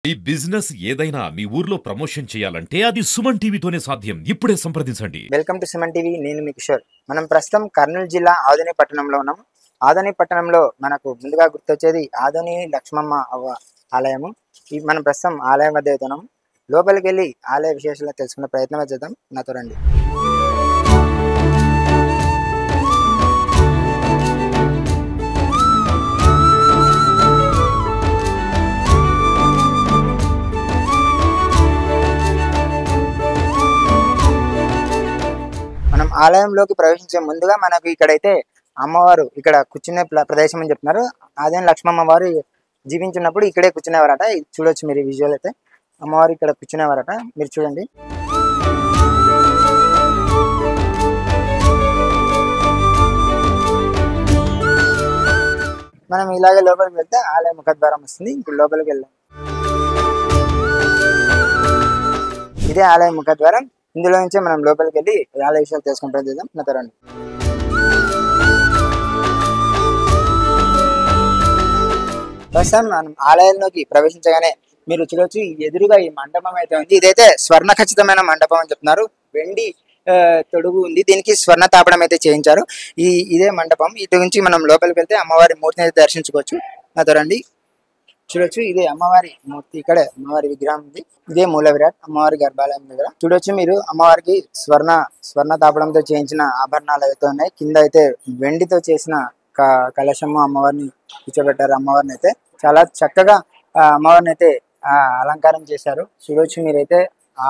ఈ బిజినెస్ ఏదైనా మీ ఊర్లో ప్రమోషన్ చేయాలంటే అది సుమన్ టీవీతోనే సాధ్యం. ఇప్పుడే సంప్రదించండి. Welcome to Suman TV. నేను మీ కిషోర్. మనం ప్రస్తుతం కర్నూలు జిల్లా ఆదోని పట్టణంలో ఉన్నాం. ఆదోని పట్టణంలో మనకు ముందుగా గుర్తొచ్చేది ఆదోని లక్ష్మమ్మ అవ్వ ఆలయము. మనం ప్రస్తుతం ఆలయం వద్ద అవుతున్నాం. లోపలికి వెళ్ళి ఆలయ విశేషాలు తెలుసుకునే ప్రయత్నం చేద్దాం. నాతో రండి. మనం ఆలయంలోకి ప్రవేశించే ముందుగా మనకు ఇక్కడైతే అమ్మవారు ఇక్కడ కూర్చునే ప్రదేశం అని చెప్తున్నారు. అదే లక్ష్మమ్మ వారు జీవించినప్పుడు ఇక్కడే కూర్చునేవారట. ఇది చూడొచ్చు మీరు విజువల్ అయితే. అమ్మవారు ఇక్కడ కూర్చునేవారట, మీరు చూడండి. మనం ఇలాగే లోపలికి వెళ్తే ఆలయ ముఖద్వారం వస్తుంది. ఇప్పుడు లోపలికి వెళ్దాం. ఇదే ఆలయ ముఖద్వారం. ఇందులో నుంచే మనం లోపలికి వెళ్ళి ఆలయ విషయాలు తెలుసుకుని ప్రయత్నిద్దాం. నాతో రండి. ప్రస్తుతం మనం ఆలయంలోకి ప్రవేశించగానే మీరు చూడొచ్చు, ఎదురుగా ఈ మండపం అయితే ఉంది. ఇదైతే స్వర్ణ ఖచ్చితమైన మండపం అని చెప్తున్నారు. వెండి తొడుగు ఉంది, దీనికి స్వర్ణ తాపడం అయితే చేయించారు. ఇదే మండపం. ఇటు నుంచి మనం లోపలికి వెళ్తే అమ్మవారి మూర్తిని అయితే దర్శించుకోవచ్చు. నాతో రండి. చూడొచ్చు, ఇదే అమ్మవారి మూర్తి. ఇక్కడే అమ్మవారి విగ్రహం ఉంది. ఇదే మూల విరాట్ అమ్మవారి గర్భాలయం దగ్గర. చూడొచ్చు మీరు, అమ్మవారికి స్వర్ణ తాపడంతో చేయించిన ఆభరణాలు అయితే ఉన్నాయి. కింద అయితే వెండితో చేసిన కలశము అమ్మవారిని కూర్చోబెట్టారు. అమ్మవారిని అయితే చాలా చక్కగా అమ్మవారిని అయితే అలంకారం చేశారు. చూడొచ్చు మీరైతే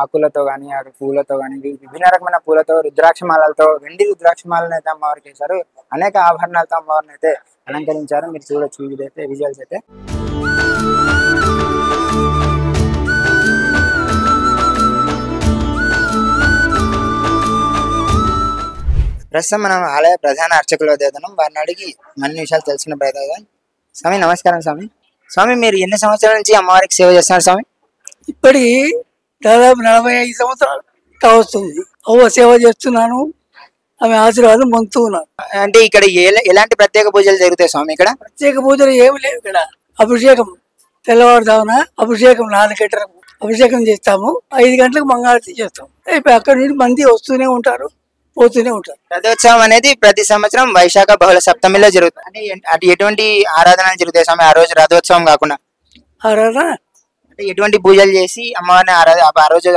ఆకులతో కానీ పూలతో కానీ విభిన్న రకమైన పూలతో, రుద్రాక్షమాలతో, వెండి రుద్రాక్షమాలను అయితే అమ్మవారికి వేశారు. అనేక ఆభరణాలతో అమ్మవారిని అయితే అలంకరించారు. మీరు చూడొచ్చు ఇదైతే విజువల్స్ అయితే. ప్రస్తుతం మనం ఆలయ ప్రధాన అర్చకులు వద్ద వారిని అడిగి మరిన్ని విషయాలు తెలుసుకున్న ప్రయత్నం. స్వామి నమస్కారం. స్వామి మీరు ఎన్ని సంవత్సరాల నుంచి అమ్మవారికి సేవ చేస్తున్నారు స్వామి? ఇప్పటికి దాదాపు 45 సంవత్సరాలు కావస్తుంది. అవ్వ సేవ చేస్తున్నాను, ఆమె ఆశీర్వాదం పొందుతున్నాను. అంటే ఇక్కడ ఎలాంటి ప్రత్యేక పూజలు జరుగుతాయి స్వామి? ఇక్కడ ప్రత్యేక పూజలు ఏమి లేవు. ఇక్కడ అభిషేకం తెల్లవారుదామున అభిషేకం 4 గంటలకు అభిషేకం చేస్తాము. 5 గంటలకు మంగళారతి చేస్తాం. అయిపోయి అక్కడి నుండి మంది వస్తూనే ఉంటారు, పోతూనే ఉంటారు. రథోత్సవం అనేది ప్రతి సంవత్సరం వైశాఖ బహుళ సప్తమిలో జరుగుతుంది. అంటే అటు ఎటువంటి ఆరాధనలు జరుగుతాయి స్వామి ఆ రోజు రథోత్సవం కాకుండా? ఆరాధన అంటే ఎటువంటి పూజలు చేసి అమ్మవారిని ఆ రోజు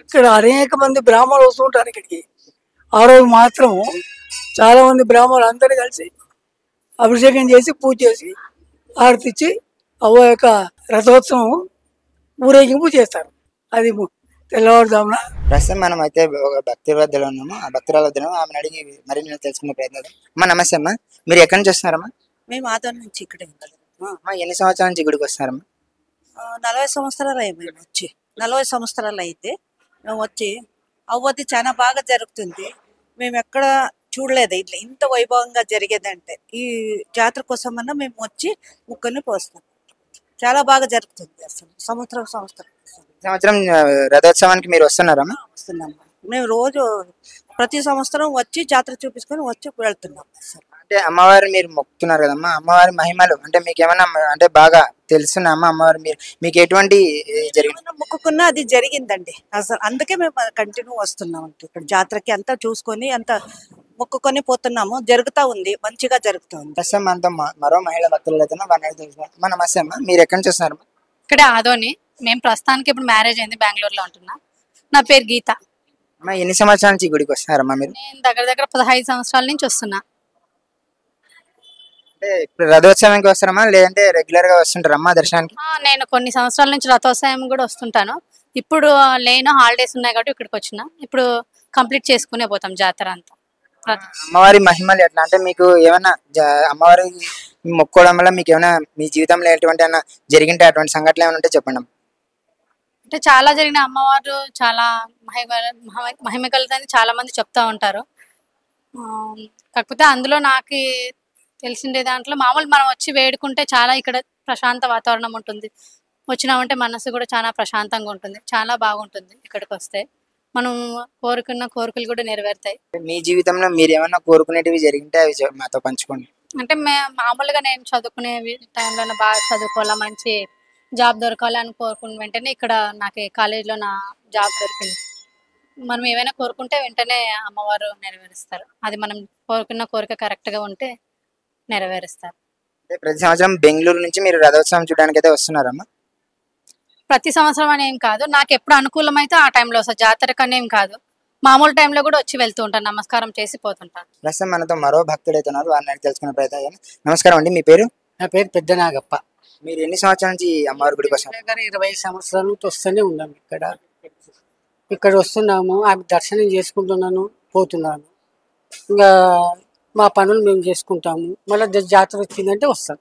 ఇక్కడ అనేక మంది బ్రాహ్మణులు వస్తూ ఉంటారు ఇక్కడికి. ఆ రోజు మాత్రం చాలా మంది బ్రాహ్మణులు అందరూ కలిసి అభిషేకం చేసి పూజ చేసి ఆరతిచ్చి అవ్వ యొక్క రథోత్సవం ఊరేగింపు చేస్తారు. అది తెల్లవారుదామున. ప్రస్తుతం మనం అయితే ఒక భక్తి వద్దలో ఉన్నాము. ఆ భక్తురాల వద్ద ఆమెను అడిగి మరిన్ని తెలుసుకునే ప్రయత్నం. అమ్మా నమస్తే అమ్మా, మీరు ఎక్కడి నుంచి వస్తున్నారమ్మా? మేము ఆదోని నుంచి ఇక్కడే అమ్మా ఎన్ని సంవత్సరాల నుంచి గుడికి వస్తున్నారమ్మా? 40 సంవత్సరాలు అయ్యి మేము వచ్చి 40 సంవత్సరాలు అయితే మేము వచ్చి అవ్వది చాలా బాగా జరుగుతుంది. మేము ఎక్కడ చూడలేదు ఇట్లా ఇంత వైభవంగా జరిగేదంటే. ఈ జాతర కోసమన్నా మేము వచ్చి ముక్కని పోస్తాం. చాలా బాగా జరుగుతుంది అసలు. సంవత్సరం సంవత్సరం రథోత్సవానికి మీరు వస్తున్నారమ్మా? వస్తున్నాం. మేము రోజు ప్రతి సంవత్సరం వచ్చి జాతర చూపించుకొని వచ్చి వెళ్తున్నాం అసలు. అంటే అమ్మవారు మీరు మొక్కుతున్నారు కదమ్మా, అమ్మవారి మహిమలు అంటే మీకు ఏమన్నా అంటే బాగా తెలుసున్నామా? అమ్మవారు మీకు ఎటువంటి జరిగింది మొక్కుకున్నా అది జరిగిందండి అసలు. అందుకే మేము కంటిన్యూ వస్తున్నాం. అంటే ఇక్కడ జాతరకి అంతా చూసుకొని అంతా మొక్కుకొని పోతున్నాము. జరుగుతా ఉంది, మంచిగా జరుగుతూ ఉంది. ప్రస్తుతం మనతో మరో మహిళ భక్తులు అయితే వారిని తెలుసుకున్నాం. అమ్మా నమస్తే అమ్మా, మీరు ఎక్కడి నుంచి వస్తున్నారమ్మా? ఇక్కడ ఆదోని. మేము ప్రస్తుతానికి ఇప్పుడు మ్యారేజ్ అయింది, బెంగళూరులో ఉంటున్నా. నా పేరు గీత. అమ్మా ఎన్ని సంవత్సరాల నుంచి గుడికి వస్తున్నారమ్మా మీరు? నేను దగ్గర 15 సంవత్సరాల నుంచి వస్తున్నా. అంటే ఇప్పుడు రథోత్సవానికి వస్తారమ్మా లేదంటే రెగ్యులర్ గా వస్తుంటారమ్మా దర్శనానికి? నేను కొన్ని సంవత్సరాల నుంచి రథోత్సవం కూడా వస్తుంటాను. ఇప్పుడు లేను, హాలిడేస్ ఉన్నాయి కాబట్టి ఇక్కడికి వచ్చిన. ఇప్పుడు కంప్లీట్ చేసుకునే పోతాం జాతర అంతా. అమ్మవారి మహిమలు ఎట్లా అంటే మీకు ఏమైనా అమ్మవారి మొక్కోవడం వల్ల మీకు ఏమైనా మీ జీవితంలో ఎటువంటి ఏమైనా జరిగింటే అటువంటి సంఘటనలు ఏమైనా ఉంటే చెప్పండి. అంటే చాలా జరిగిన అమ్మవారు చాలా మహిమగలదని చాలా మంది చెప్తా ఉంటారు. కాకపోతే అందులో నాకు తెలిసిండే దాంట్లో మామూలు మనం వచ్చి వేడుకుంటే చాలా ఇక్కడ ప్రశాంత వాతావరణం ఉంటుంది. వచ్చినామంటే మనసు కూడా చాలా ప్రశాంతంగా ఉంటుంది, చాలా బాగుంటుంది. ఇక్కడికి వస్తే మనం కోరుకున్న కోరికలు కూడా నెరవేరుతాయి. మీ జీవితంలో మీరు ఏమైనా కోరుకునేటివి జరిగింటే అవి మాతో పంచుకోండి. అంటే మామూలుగా నేను చదువుకునే టైంలో బాగా చదువుకోవాలా, మంచి జాబ్ దొరకాలి అని కోరుకున్న వెంటనే ఇక్కడ నాకు కాలేజీలో నా జాబ్ దొరికింది. మనం ఏవైనా కోరుకుంటే వెంటనే అమ్మవారు నెరవేరుస్తారు. అది మనం కోరుకున్న కోరిక కరెక్ట్గా ఉంటే నెరవేరుస్తారు. అంటే ప్రతి సంవత్సరం బెంగళూరు నుంచి మీరు రథోత్సవం చూడడానికి అయితే వస్తున్నారమ్మా? ప్రతి సంవత్సరం అని ఏం కాదు, నాకు ఎప్పుడు అనుకూలమైతే ఆ టైంలో వస్తాను. జాతరకు అని ఏం కాదు, మామూలు టైంలో కూడా వచ్చి వెళ్తూ ఉంటాను, నమస్కారం చేసి పోతుంటాను. ప్రస్తుతం మనతో మరో భక్తుడు అయితే ఉన్నారు, వారిని అడిగి తెలుసుకునే ప్రయత్నం చేద్దాం. నమస్కారం అండి, మీ పేరు? నా పేరు పెద్ద నాగప్ప. మీరు ఎన్ని సంవత్సరాల నుంచి ఈ అమ్మవారి గుడికి వస్తారు? దగ్గర 20 సంవత్సరాల నుంచి వస్తూనే ఉన్నాం. ఇక్కడ వస్తున్నాము, ఆమె దర్శనం చేసుకుంటున్నాను, పోతున్నాను. ఇంకా మా పనులు మేము చేసుకుంటాము. మళ్ళీ జాతర వచ్చిందంటే వస్తాం,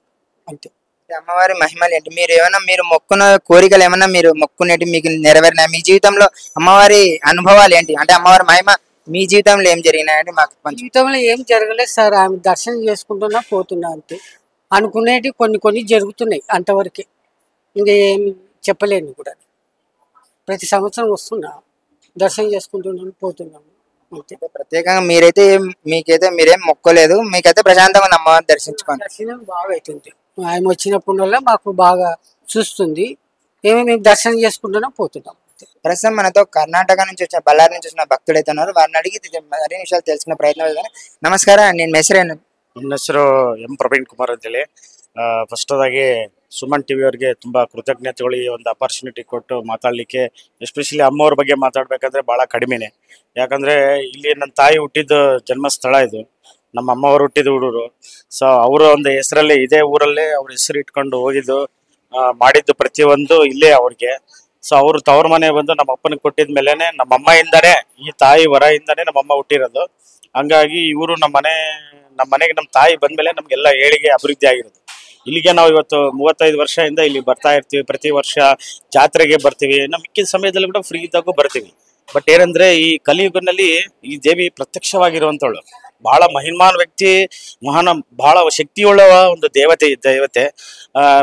అంతే. ఈ అమ్మవారి మహిమలు ఏంటి? మీరు ఏమైనా మీరు మొక్కున్న కోరికలు ఏమన్నా మీరు మొక్కునేటి మీకు నెరవేరినాయి? మీ జీవితంలో అమ్మవారి అనుభవాలు ఏంటి? అంటే అమ్మవారి మహిమ మీ జీవితంలో ఏం జరిగినాయంటే మాకు కొంచెం. జీవితంలో ఏం జరగలేదు సార్, ఆమె దర్శనం చేసుకుంటున్నా పోతున్నా, అంతే. అనుకునేటి కొన్ని జరుగుతున్నాయి, అంతవరకే. ఇంకా ఏం చెప్పలేను కూడా. ప్రతి సంవత్సరం వస్తున్నా, దర్శనం చేసుకుంటున్నాను, పోతున్నాము, అంతే. ప్రత్యేకంగా మీరైతే మీరేం మొక్కలేదు, మీకైతే ప్రశాంతంగా ఉంది అమ్మవారిని దర్శించుకోండి. దర్శనం బాగా అవుతుంది. ఆమె వచ్చినప్పుడు వల్ల మాకు బాగా చూస్తుంది. మేము దర్శనం చేసుకుంటున్నాం, పోతున్నాం. ప్రస్తుతం మనతో కర్ణాటక నుంచి వచ్చిన బళ్ళారి నుంచి వచ్చిన భక్తుడు అయితే ఉన్నారు, వారిని అడిగి మరిన్ని విషయాలు తెలుసుకునే ప్రయత్నం చేద్దాం. ನಮಸ್ಕಾರ, నేను ಹೆಸರೇನು? ನನ್ನ ಹೆಸರು ಎಂ ಪ್ರವೀಣ್ ಕುಮಾರ್ ಅಂತೇಳಿ. ಫಸ್ಟ್ ಆಗಿ ಸುಮನ್ ಟಿವಿ ಅವರಿಗೆ ತುಂಬಾ ಕೃತಜ್ಞತೆಗಳು, ಈ ಒಂದು ಅಪರ್ಚುನಿಟಿ ಕೊಟ್ಟು ಮಾತಾಡ್ಲಿಕ್ಕೆ. ಎಸ್ಪೆಷಲಿ ಅಮ್ಮವ್ರ ಬಗ್ಗೆ ಮಾತಾಡ್ಬೇಕಂದ್ರೆ ಬಹಳ ಕಡಿಮೆನೆ. ಯಾಕಂದ್ರೆ ಇಲ್ಲಿ ನನ್ನ ತಾಯಿ ಹುಟ್ಟಿದ ಜನ್ಮಸ್ಥಳ ಇದು, ನಮ್ಮ ಅಮ್ಮವ್ರು ಹುಟ್ಟಿದ ಊರು. ಸೊ ಅವರ ಒಂದು ಹೆಸರಲ್ಲೇ, ಇದೇ ಊರಲ್ಲೇ ಅವ್ರ ಹೆಸರು ಇಟ್ಕೊಂಡು ಹೋಗಿದ್ದು, ಮಾಡಿದ್ದು ಪ್ರತಿಯೊಂದು ಇಲ್ಲೇ ಅವ್ರಿಗೆ. ಸೊ ಅವ್ರು ತವ್ರ ಮನೆ ಬಂದು ನಮ್ಮ ಅಪ್ಪನಿಗೆ ಕೊಟ್ಟಿದ ಮೇಲೆನೆ, ನಮ್ಮ ಅಮ್ಮಯಿಂದಾನೆ, ಈ ತಾಯಿ ವರಯಿಂದಾನೆ ನಮ್ಮಮ್ಮ ಹುಟ್ಟಿರೋದು. ಹಂಗಾಗಿ ಇವರು ನಮ್ಮ ಮನೆಗೆ ನಮ್ಮ ತಾಯಿ ಬಂದ್ಮೇಲೆ ನಮ್ಗೆಲ್ಲ ಏಳಿಗೆ ಅಭಿವೃದ್ಧಿ ಆಗಿರೋದು. ಇಲ್ಲಿಗೆ ನಾವು ಇವತ್ತು 35 ವರ್ಷದಿಂದ ಇಲ್ಲಿ ಬರ್ತಾ ಇರ್ತೀವಿ. ಪ್ರತಿ ವರ್ಷ ಜಾತ್ರೆಗೆ ಬರ್ತೀವಿ, ಮಿಕ್ಕಿದ ಸಮಯದಲ್ಲಿ ಕೂಡ ಫ್ರೀ ಇದ್ದಾಗೂ ಬರ್ತೀವಿ. ಬಟ್ ಏನಂದ್ರೆ ಈ ಕಲಿಯುಗನಲ್ಲಿ ಈ ದೇವಿ ಪ್ರತ್ಯಕ್ಷವಾಗಿರುವಂತವಳು, ಬಹಳ ಮಹಿಮಾನ್ ವ್ಯಕ್ತಿ, ಬಹಳ ಶಕ್ತಿಯುಳ್ಳ ಒಂದು ದೇವತೆ.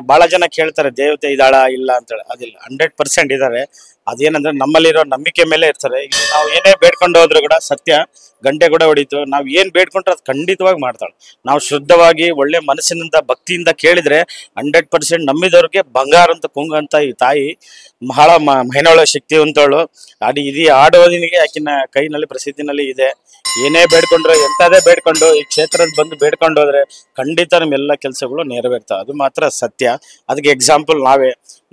ಬಹಳ ಜನ ಕೇಳ್ತಾರೆ ದೇವತೆ ಇದ್ದಾಳ ಇಲ್ಲ ಅಂತೇಳಿ. ಅದಿಲ್ಲ, 100% ಇದ್ದಾರೆ. ಅದೇನಂದ್ರೆ ನಮ್ಮಲ್ಲಿರೋ ನಂಬಿಕೆ ಮೇಲೆ ಇರ್ತಾರೆ. ನಾವು ಏನೇ ಬೇಡ್ಕೊಂಡು ಹೋದ್ರು ಕೂಡ ಸತ್ಯ ಗಂಟೆ ಕೂಡ ಹೊಡಿತು. ನಾವು ಏನ್ ಬೇಡ್ಕೊಂಡ್ರೆ ಅದು ಖಂಡಿತವಾಗಿ ಮಾಡ್ತಾಳೆ. ನಾವು ಶುದ್ಧವಾಗಿ ಒಳ್ಳೆ ಮನಸ್ಸಿನಿಂದ ಭಕ್ತಿಯಿಂದ ಕೇಳಿದ್ರೆ 100% ನಂಬಿದವ್ರಿಗೆ ಬಂಗಾರ ಅಂತ ಕುಂಗಂತ ಈ ತಾಯಿ ಬಹಳ ಮಹಿನಾಳ ಶಕ್ತಿವಂತವಳು. ಇದು ಆಡೋದಿನಿಗೆ ಆಕಿನ ಕೈನಲ್ಲಿ ಪ್ರಸಿದ್ಧಿನಲ್ಲಿ ಇದೆ. ಏನೇ ಬೇಡ್ಕೊಂಡ್ರೆ, ಎಂತದೇ ಬೇಡ್ಕೊಂಡು ಈ ಕ್ಷೇತ್ರದ ಬಂದು ಬೇಡ್ಕೊಂಡು ಹೋದ್ರೆ ಖಂಡಿತ ನಮ್ಮೆಲ್ಲ ಕೆಲಸಗಳು ನೆರವೇರ್ತಾವೆ. ಅದು ಮಾತ್ರ ಸತ್ಯ. ಅದಕ್ಕೆ ಎಕ್ಸಾಂಪಲ್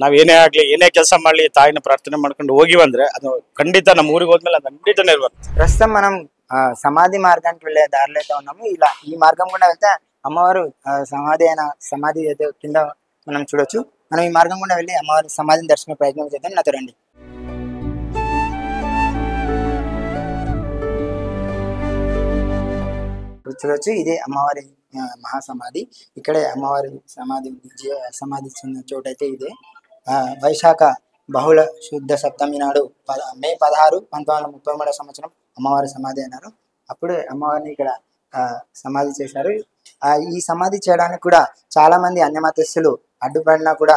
ನಾವ್ ಏನೇ ಆಗ್ಲಿ, ಏನೇ ಕೆಲಸ ಮಾಡ್ಲಿ, ತಾಯಿನ ಪ್ರಾರ್ಥನೆ ಮಾಡ್ಕೊಂಡು ಹೋಗಿವಂದ್ರೆ ಅದು ಖಂಡಿತ ನಮ್ಮ ಊರಿಗೆ ಹೋದ್ಮೇಲೆ ಅದು ಖಂಡಿತ ನೆರವೇರುತ್ತೆ. ప్రస్తుతం మనం సమాధి మార్గానికి వెళ్ళే దారిలో అయితే ఉన్నాము. ఇలా ఈ మార్గం గుండా వెళ్తే అమ్మవారు సమాధి అయితే కింద మనం చూడొచ్చు. మనం ఈ మార్గం గుండా వెళ్ళి అమ్మవారి సమాధిని దర్శించే ప్రయత్నం చేద్దాం. నాతో రండి. చూడొచ్చు, ఇదే అమ్మవారి మహాసమాధి. ఇక్కడే అమ్మవారి సమాధి చెందిన చోటు అయితే ఇదే. వైశాఖ బహుళ శుద్ధ సప్తమి నాడు మే 16, 1933 సంవత్సరం అమ్మవారి సమాధి అన్నారు. అప్పుడు అమ్మవారిని ఇక్కడ సమాధి చేశారు. ఈ సమాధి చేయడానికి కూడా చాలా మంది అన్యమతస్థులు అడ్డుపడినా కూడా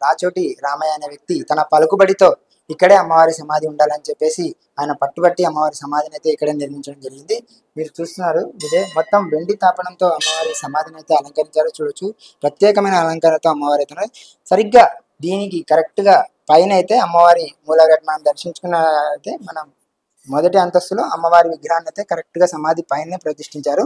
రాచోటి రామయ్య అనే వ్యక్తి తన పలుకుబడితో ఇక్కడే అమ్మవారి సమాధి ఉండాలని చెప్పేసి ఆయన పట్టుబట్టి అమ్మవారి సమాధిని అయితే ఇక్కడే నిర్మించడం జరిగింది. మీరు చూస్తున్నారు, ఇదే మొత్తం వెండి తాపడంతో అమ్మవారి సమాధిని అయితే అలంకరించారు. చూడొచ్చు, ప్రత్యేకమైన అలంకరణతో అమ్మవారి అయితే సరిగ్గా దీనికి కరెక్ట్ గా పైన అయితే అమ్మవారి మూలగట్ మనం దర్శించుకున్న అయితే మనం మొదటి అంతస్తులో అమ్మవారి విగ్రహాన్ని అయితే కరెక్ట్ గా సమాధి పైనే ప్రతిష్ఠించారు.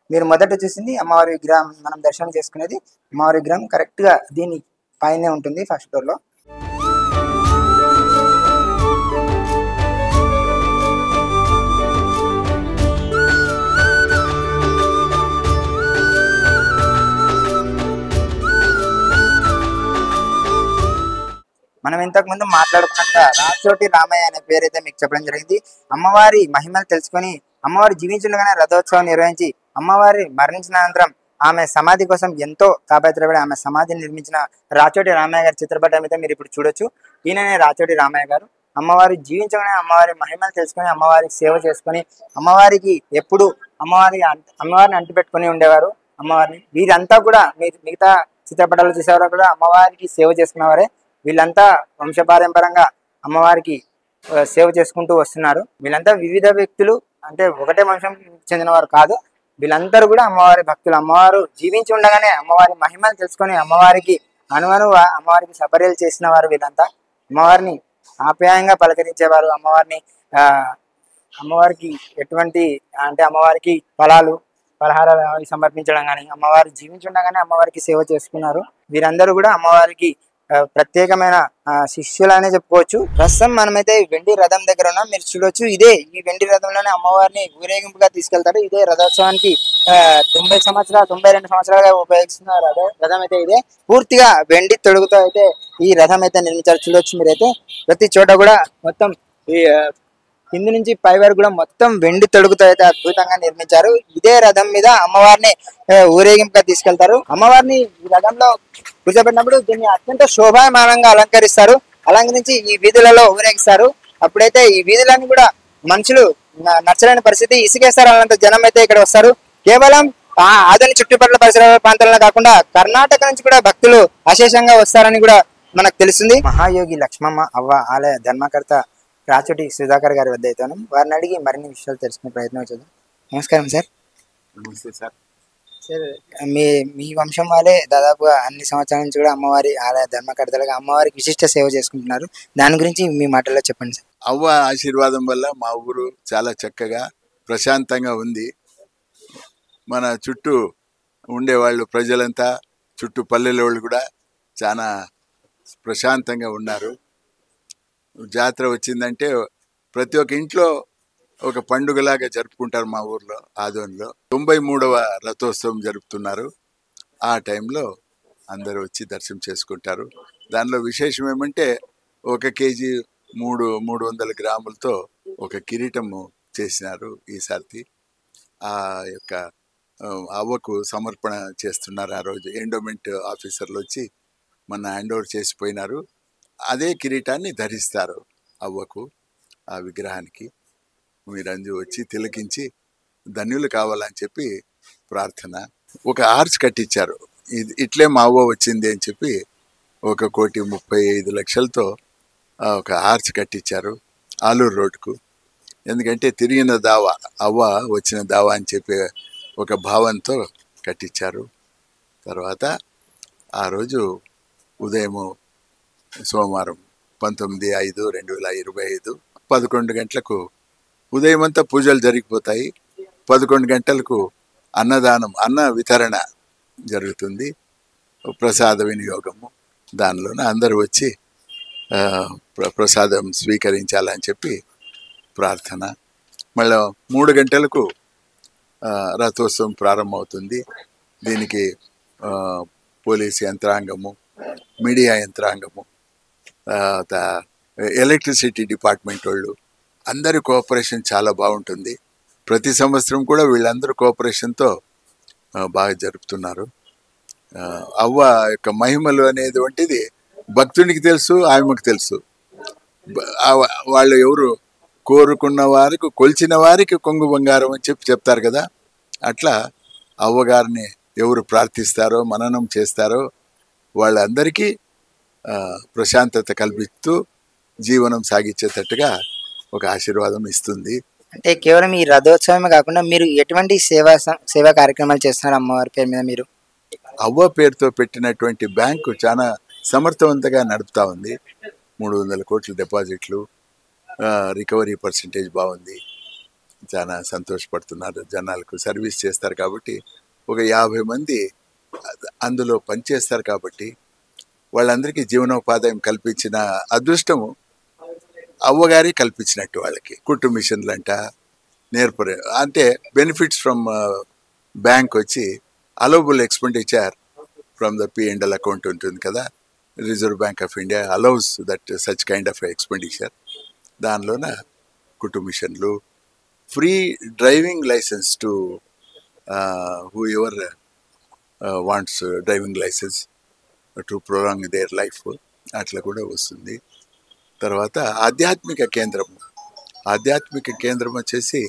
మీరు మొదట చూసింది అమ్మవారి విగ్రహం, మనం దర్శనం చేసుకునేది అమ్మవారి విగ్రహం కరెక్ట్ గా దీని పైనే ఉంటుంది, ఫస్ట్ ఫ్లోర్ లో. మనం ఇంతకు ముందు మాట్లాడుకున్నట్టుగా రాచోటి రామయ్య అనే పేరైతే మీకు చెప్పడం జరిగింది. అమ్మవారి మహిమలు తెలుసుకొని అమ్మవారి జీవించుండగానే రథోత్సవం నిర్వహించి అమ్మవారి మరణించిన అనంతరం ఆమె సమాధి కోసం ఎంతో తాపత్రపడి ఆమె సమాధిని నిర్మించిన రాచోటి రామయ్య గారి చిత్రపటం అయితే మీరు ఇప్పుడు చూడొచ్చు. ఈయననే రాచోటి రామయ్య గారు. అమ్మవారి జీవించగానే అమ్మవారి మహిమలు తెలుసుకొని అమ్మవారికి సేవ చేసుకొని అమ్మవారికి ఎప్పుడు అమ్మవారిని అంటిపెట్టుకుని ఉండేవారు అమ్మవారిని. వీరంతా కూడా మీరు మిగతా చిత్రపటాలు చూసేవారు కూడా అమ్మవారికి సేవ చేసుకున్నవారే. వీళ్ళంతా వంశపారంపరంగా అమ్మవారికి సేవ చేసుకుంటూ వస్తున్నారు. వీళ్ళంతా వివిధ వ్యక్తులు, అంటే ఒకటే వంశం చెందినవారు కాదు. వీళ్ళందరూ కూడా అమ్మవారి భక్తులు. అమ్మవారు జీవించి ఉండగానే అమ్మవారి మహిమలు తెలుసుకొని అమ్మవారికి అనుమను అమ్మవారికి సపర్యలు చేసిన వారు వీళ్ళంతా. అమ్మవారిని ఆప్యాయంగా పలకరించేవారు. అమ్మవారికి ఎటువంటి అంటే అమ్మవారికి ఫలాలు పలహారాలు అవి సమర్పించడం కానీ, అమ్మవారు జీవించుండగానే అమ్మవారికి సేవ చేసుకున్నారు. వీరందరూ కూడా అమ్మవారికి ప్రత్యేకమైన శిష్యులనే చెప్పుకోవచ్చు. ప్రస్తుతం మనమైతే వెండి రథం దగ్గర ఉన్నాం. మీరు చూడొచ్చు, ఈ వెండి రథంలోనే అమ్మవారిని ఊరేగింపుగా తీసుకెళ్తారు. ఇదే రథోత్సవానికి 92 సంవత్సరాలుగా ఉపయోగిస్తున్న రథం అయితే ఇదే. పూర్తిగా వెండి తొడుగుతో అయితే ఈ రథం అయితే నిర్మించారు. చూడొచ్చు మీరైతే ప్రతి చోట కూడా మొత్తం ఈ కింది నుంచి పై వరకు కూడా మొత్తం వెండి తొడుగుతో అయితే అద్భుతంగా నిర్మించారు. ఇదే రథం మీద అమ్మవారిని ఊరేగింపుగా తీసుకెళ్తారు. అమ్మవారిని ఈ రథంలో కూర్చోబెట్టినప్పుడు దీన్ని అత్యంత శోభాయమానంగా అలంకరించి ఈ వీధులలో ఊరేగిస్తారు. అప్పుడైతే ఈ వీధులన్నీ కూడా మనుషులు నచ్చలేని పరిస్థితి, ఇసుకేస్తారు జనం అయితే ఇక్కడ వస్తారు. కేవలం ఆదని చుట్టుపక్కల పరిసర ప్రాంతాలలో కాకుండా కర్ణాటక నుంచి కూడా భక్తులు అశేషంగా వస్తారని కూడా మనకు తెలుస్తుంది. మహాయోగి లక్ష్మమ్మ అవ్వ ఆలయ ధర్మకర్త రాచోటి సుధాకర్ గారి వద్ద అయితే వారిని అడిగి మరిన్ని విషయాలు తెలుసుకునే ప్రయత్నం చేద్దాం. నమస్కారం సార్. నమస్తే సార్. సార్, మీ వంశం వాళ్ళే దాదాపుగా అన్ని సంవత్సరాల నుంచి కూడా అమ్మవారి ఆలయ ధర్మకర్తలుగా అమ్మవారికి విశిష్ట సేవ చేసుకుంటున్నారు. దాని గురించి మీ మాటల్లో చెప్పండి సార్. అవ్వ ఆశీర్వాదం వల్ల మా ఊరు చాలా చక్కగా ప్రశాంతంగా ఉంది. మన చుట్టూ ఉండేవాళ్ళు ప్రజలంతా, చుట్టూ పల్లెల వాళ్ళు కూడా చాలా ప్రశాంతంగా ఉన్నారు. జాతర వచ్చిందంటే ప్రతి ఒక్క ఇంట్లో ఒక పండుగలాగా జరుపుకుంటారు. మా ఊర్లో ఆదోన్లో 93వ రథోత్సవం జరుపుతున్నారు. ఆ టైంలో అందరూ వచ్చి దర్శనం చేసుకుంటారు. దానిలో విశేషం ఏమంటే 1 కేజీ 300 గ్రాములతో ఒక కిరీటము చేసినారు ఈసారి. ఆ యొక్క అవ్వకు సమర్పణ చేస్తున్నారు. ఆ రోజు ఎండోమెంట్ ఆఫీసర్లు వచ్చి మన హ్యాండ్ ఓవర్ చేసిపోయినారు. అదే కిరీటాన్ని ధరిస్తారు అవ్వకు, ఆ విగ్రహానికి. మీరందరూ వచ్చి తిలకించి ధన్యులు కావాలని చెప్పి ప్రార్థన. ఒక ఆర్చ్ కట్టించారు. ఇట్లే మా అవ్వ వచ్చింది అని చెప్పి 1,35,00,000తో ఒక ఆర్చ్ కట్టించారు ఆలూరు రోడ్డుకు. ఎందుకంటే తిరిగిన దావా, అవ్వ వచ్చిన దావా అని చెప్పి ఒక భావంతో కట్టించారు. తర్వాత ఆ రోజు ఉదయము సోమవారం 19/5/2025 11 గంటలకు ఉదయం అంతా పూజలు జరిగిపోతాయి. 11 గంటలకు అన్నదానం, అన్న వితరణ జరుగుతుంది. ప్రసాద వినియోగము. దానిలోన అందరూ వచ్చి ప్రసాదం స్వీకరించాలని చెప్పి ప్రార్థన. మళ్ళీ 3 గంటలకు రథోత్సవం ప్రారంభమవుతుంది. దీనికి పోలీస్ యంత్రాంగము, మీడియా యంత్రాంగము, ఎలక్ట్రిసిటీ డిపార్ట్మెంట్ వాళ్ళు అందరి కోఆపరేషన్ చాలా బాగుంటుంది. ప్రతి సంవత్సరం కూడా వీళ్ళందరూ కోఆపరేషన్తో బాగా జరుపుతున్నారు. అవ్వ యొక్క మహిమలు అనేది వంటిది భక్తునికి తెలుసు, ఆమెకు తెలుసు. వాళ్ళు ఎవరు కోరుకున్న వారికి, కొలిచిన వారికి కొంగు బంగారం అని చెప్పి చెప్తారు కదా. అట్లా అవ్వగారిని ఎవరు ప్రార్థిస్తారో, మననం చేస్తారో వాళ్ళందరికీ ప్రశాంతత కల్పిస్తూ జీవనం సాగించేటట్టుగా ఒక ఆశీర్వాదం ఇస్తుంది. అంటే కేవలం ఈ రథోత్సవమే కాకుండా మీరు ఎటువంటి సేవా కార్యక్రమాలు చేస్తున్నారు అమ్మవారి పేరు మీద? మీరు అవ్వ పేరుతో పెట్టినటువంటి బ్యాంకు చాలా సమర్థవంతంగా నడుపుతా ఉంది. 300 కోట్ల డిపాజిట్లు, రికవరీ పర్సంటేజ్ బాగుంది. చాలా సంతోషపడుతున్నారు. జనాలకు సర్వీస్ చేస్తారు కాబట్టి ఒక 50 మంది అందులో పనిచేస్తారు కాబట్టి వాళ్ళందరికీ జీవనోపాధ్యాయం కల్పించిన అదృష్టము అవ్వగారి కల్పించినట్టు. వాళ్ళకి కుట్టు మిషన్లు అంట నేర్పరే, అంటే బెనిఫిట్స్ ఫ్రమ్ బ్యాంక్ వచ్చి allowable expenditure from the P&L account ఉంటుంది కదా. Reserve Bank of India allows that such kind of expenditure. దానిలోన కుట్టు మిషన్లు, free driving licence to whoever wants driving licence to prolong their life, అట్లా కూడా వస్తుంది. తర్వాత ఆధ్యాత్మిక కేంద్రం వచ్చేసి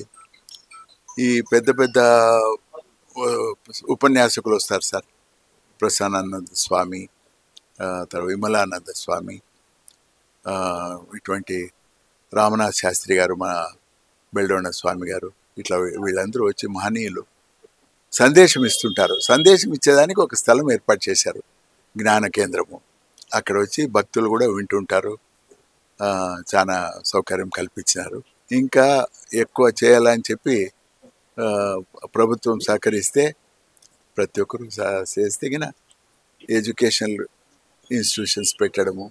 ఈ పెద్ద పెద్ద ఉపన్యాసకులు వస్తారు సార్. ప్రసన్నానంద స్వామి, తర్వాత విమలానంద స్వామి, ఇటువంటి రామనాథ్ శాస్త్రి గారు, మన బెల్డోణ స్వామి గారు, ఇట్లా వీళ్ళందరూ వచ్చి మహనీయులు సందేశం ఇస్తుంటారు. సందేశం ఇచ్చేదానికి ఒక స్థలం ఏర్పాటు చేశారు. జ్ఞాన కేంద్రము. అక్కడ వచ్చి భక్తులు కూడా వింటుంటారు. చాలా సౌకర్యం కల్పించినారు. ఇంకా ఎక్కువ చేయాలని చెప్పి ప్రభుత్వం సహకరిస్తే ప్రతి ఒక్కరు చేస్తే గిన ఎడ్యుకేషనల్ ఇన్స్టిట్యూషన్స్ పెట్టడము,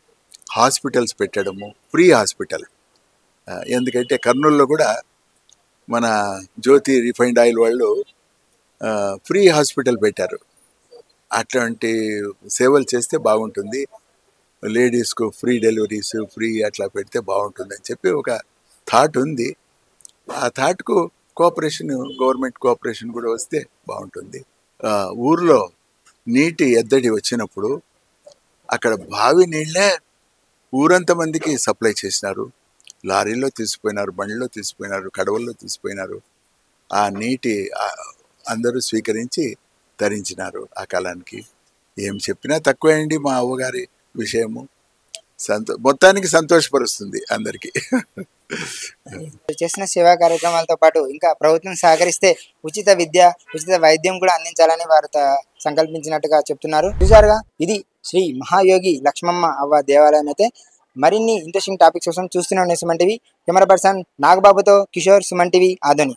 హాస్పిటల్స్ పెట్టడము, ఫ్రీ హాస్పిటల్. ఎందుకంటే కర్నూలులో కూడా మన జ్యోతి రిఫైన్డ్ ఆయిల్ వాళ్ళు ఫ్రీ హాస్పిటల్ పెట్టారు. అట్లాంటి సేవలు చేస్తే బాగుంటుంది, లేడీస్కు ఫ్రీ డెలివరీస్ ఫ్రీ అట్లా పెడితే బాగుంటుంది అని చెప్పి ఒక థాట్ ఉంది. ఆ థాట్కు కోఆపరేషన్, గవర్నమెంట్ కోఆపరేషన్ కూడా వస్తే బాగుంటుంది. ఊర్లో నీటి ఎద్దడి వచ్చినప్పుడు అక్కడ బావి నీళ్ళే ఊరంత మందికి సప్లై చేసినారు. లారీలో తీసిపోయినారు, బండిలో తీసిపోయినారు, కడవల్లో తీసిపోయినారు. ఆ నీటి అందరూ స్వీకరించి ధరించినారు. ఆ కాలానికి ఏం చెప్పినా తక్కువే అండి మా అవ్వగారి విషయము. మొత్తానికి సంతోషపరుస్తుంది అందరికీ. చేసిన సేవా కార్యక్రమాలతో పాటు ఇంకా ప్రభుత్వం సహకరిస్తే ఉచిత విద్య, ఉచిత వైద్యం కూడా అందించాలని వారు సంకల్పించినట్టుగా చెప్తున్నారు. చూసారుగా, ఇది శ్రీ మహాయోగి లక్ష్మమ్మ అవ్వ దేవాలయం. అయితే మరిన్ని ఇంట్రెస్టింగ్ టాపిక్స్ కోసం చూస్తూనే ఉండే సుమన్ టీవీ. కెమెరా పర్సన్ నాగబాబుతో కిషోర్, సుమన్ టీవీ, ఆదోని.